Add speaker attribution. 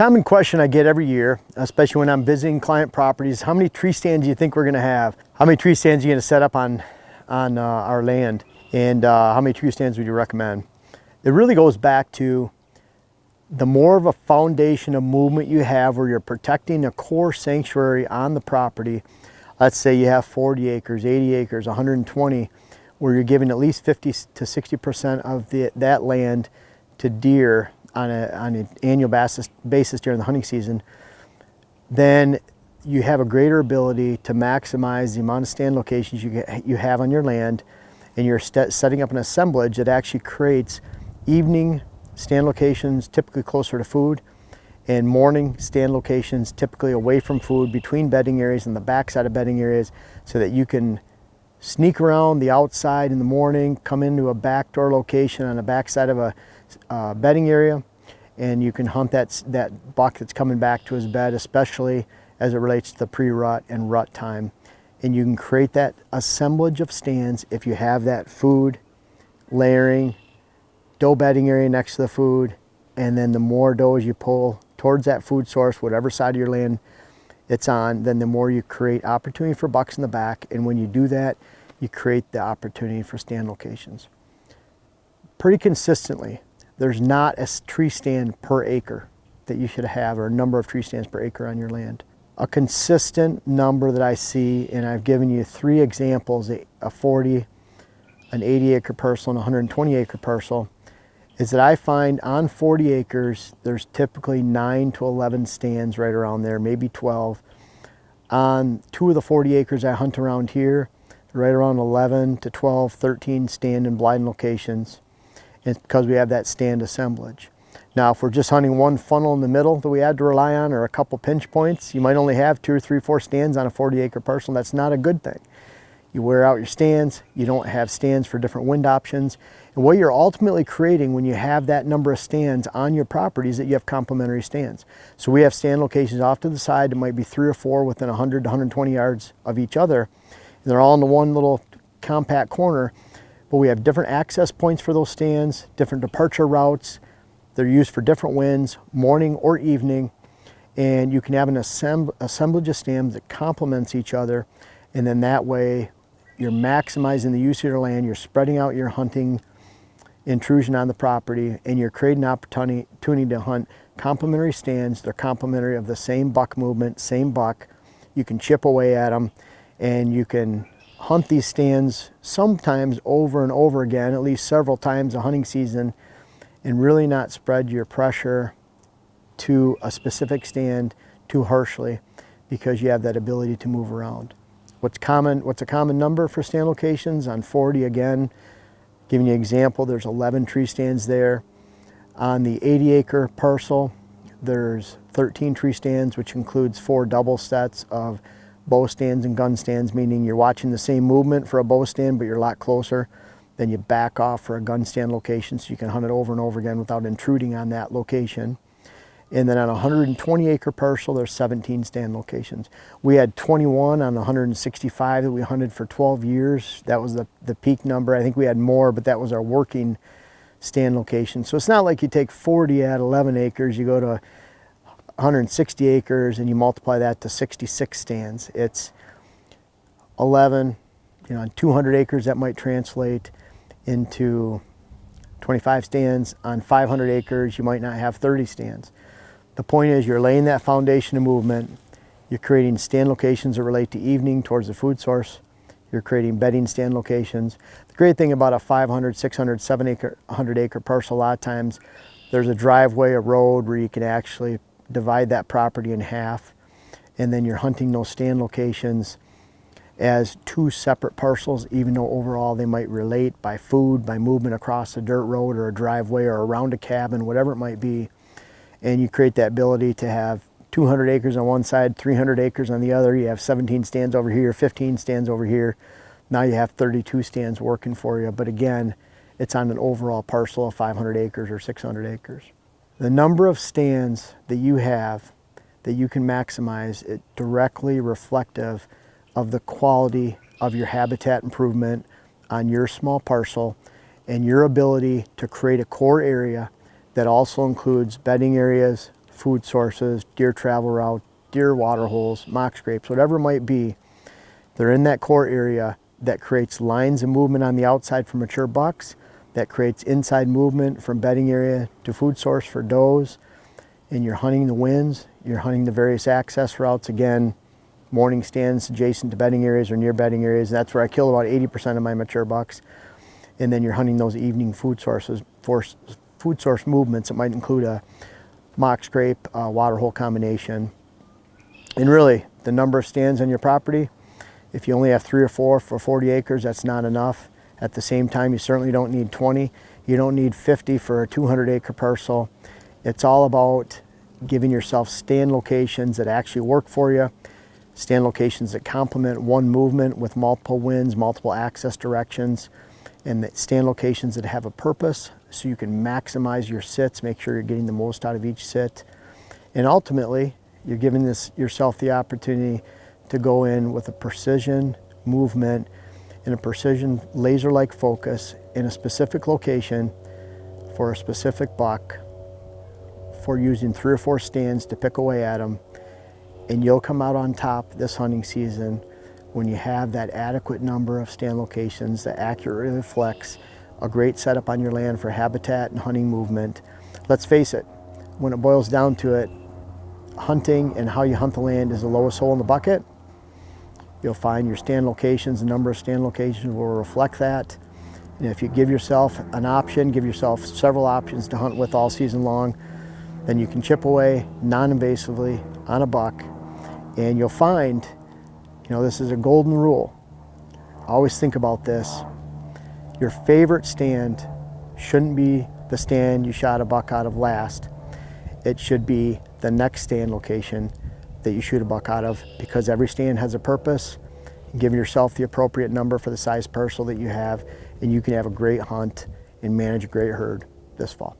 Speaker 1: Common question I get every year, especially when I'm visiting client properties, how many tree stands do you think we're going to have? How many tree stands are you going to set up on our land? And how many tree stands would you recommend? It really goes back to the more of a foundation of movement you have where you're protecting a core sanctuary on the property. Let's say you have 40 acres, 80 acres, 120, where you're giving at least 50 to 60% of that land to deer on an annual basis during the hunting season, then you have a greater ability to maximize the amount of stand locations you have on your land, and you're setting up an assemblage that actually creates evening stand locations typically closer to food, and morning stand locations typically away from food between bedding areas and the backside of bedding areas, so that you can sneak around the outside in the morning, come into a backdoor location on the backside of a bedding area, and you can hunt that buck that's coming back to his bed, especially as it relates to the pre-rut and rut time. And you can create that assemblage of stands if you have that food, layering, doe bedding area next to the food, and then the more does you pull towards that food source, whatever side of your land it's on, then the more you create opportunity for bucks in the back. And when you do that, you create the opportunity for stand locations. Pretty consistently, there's not a tree stand per acre that you should have, or a number of tree stands per acre on your land. A consistent number that I see, and I've given you 3 examples, a 40, an 80 acre parcel, and a 120 acre parcel, is that I find on 40 acres, there's typically 9 to 11 stands right around there, maybe 12. On 2 of the 40 acres I hunt around here, right around 11 to 12, 13 stand and blind locations. It's because we have that stand assemblage. Now, if we're just hunting one funnel in the middle that we had to rely on, or a couple pinch points, you might only have 2 or 3, 4 stands on a 40 acre parcel. That's not a good thing. You wear out your stands, you don't have stands for different wind options. And what you're ultimately creating when you have that number of stands on your property is that you have complementary stands. So we have stand locations off to the side that might be 3 or 4 within 100 to 120 yards of each other. And they're all in the one little compact corner, but we have different access points for those stands, different departure routes. They're used for different winds, morning or evening, and you can have an assemblage of stands that complements each other, and then that way you're maximizing the use of your land, you're spreading out your hunting intrusion on the property, and you're creating an opportunity to hunt complementary stands. They're complementary of the same buck movement, same buck. You can chip away at them, and you can hunt these stands sometimes over and over again, at least several times a hunting season, and really not spread your pressure to a specific stand too harshly, because you have that ability to move around. What's a common number for stand locations? On 40, again, giving you an example, there's 11 tree stands there. On the 80 acre parcel, there's 13 tree stands, which includes 4 double sets of bow stands and gun stands, meaning you're watching the same movement for a bow stand, but you're a lot closer. Then you back off for a gun stand location, so you can hunt it over and over again without intruding on that location. And then on a 120 acre parcel, there's 17 stand locations. We had 21 on the 165 that we hunted for 12 years. That was the peak number. I think we had more, but that was our working stand location. So it's not like you take 40 at 11 acres, you go to 160 acres and you multiply that to 66 stands. It's 11, on 200 acres that might translate into 25 stands. On 500 acres, you might not have 30 stands. The point is, you're laying that foundation of movement. You're creating stand locations that relate to evening towards the food source. You're creating bedding stand locations. The great thing about a 500, 600, 700 acre parcel, a lot of times there's a driveway, a road where you can actually divide that property in half, and then you're hunting those stand locations as 2 separate parcels, even though overall they might relate by food, by movement across a dirt road or a driveway or around a cabin, whatever it might be. And you create that ability to have 200 acres on one side, 300 acres on the other. You have 17 stands over here, 15 stands over here. Now you have 32 stands working for you. But again, it's on an overall parcel of 500 acres or 600 acres. The number of stands that you have that you can maximize is directly reflective of the quality of your habitat improvement on your small parcel, and your ability to create a core area that also includes bedding areas, food sources, deer travel route, deer water holes, mock scrapes, whatever it might be. They're in that core area that creates lines of movement on the outside for mature bucks, that creates inside movement from bedding area to food source for does, and you're hunting the winds, you're hunting the various access routes, again, morning stands adjacent to bedding areas or near bedding areas. That's where I kill about 80% of my mature bucks. And then you're hunting those evening food sources, food source movements that might include a mock scrape, water hole combination. And really, the number of stands on your property, if you only have 3 or 4 for 40 acres, that's not enough. At the same time, you certainly don't need 20. You don't need 50 for a 200-acre parcel. It's all about giving yourself stand locations that actually work for you, stand locations that complement one movement with multiple winds, multiple access directions, and stand locations that have a purpose so you can maximize your sits, make sure you're getting the most out of each sit. And ultimately, you're giving yourself the opportunity to go in with a precision movement and a precision laser-like focus in a specific location for a specific buck, for using 3 or 4 stands to pick away at them. And you'll come out on top this hunting season when you have that adequate number of stand locations that accurately reflects a great setup on your land for habitat and hunting movement. Let's face it, when it boils down to it, hunting and how you hunt the land is the lowest hole in the bucket. You'll find your stand locations, the number of stand locations will reflect that. And if you give yourself an option, give yourself several options to hunt with all season long, then you can chip away non-invasively on a buck. And you'll find, this is a golden rule. Always think about this. Your favorite stand shouldn't be the stand you shot a buck out of last. It should be the next stand location that you shoot a buck out of, because every stand has a purpose. Give yourself the appropriate number for the size parcel that you have, and you can have a great hunt and manage a great herd this fall.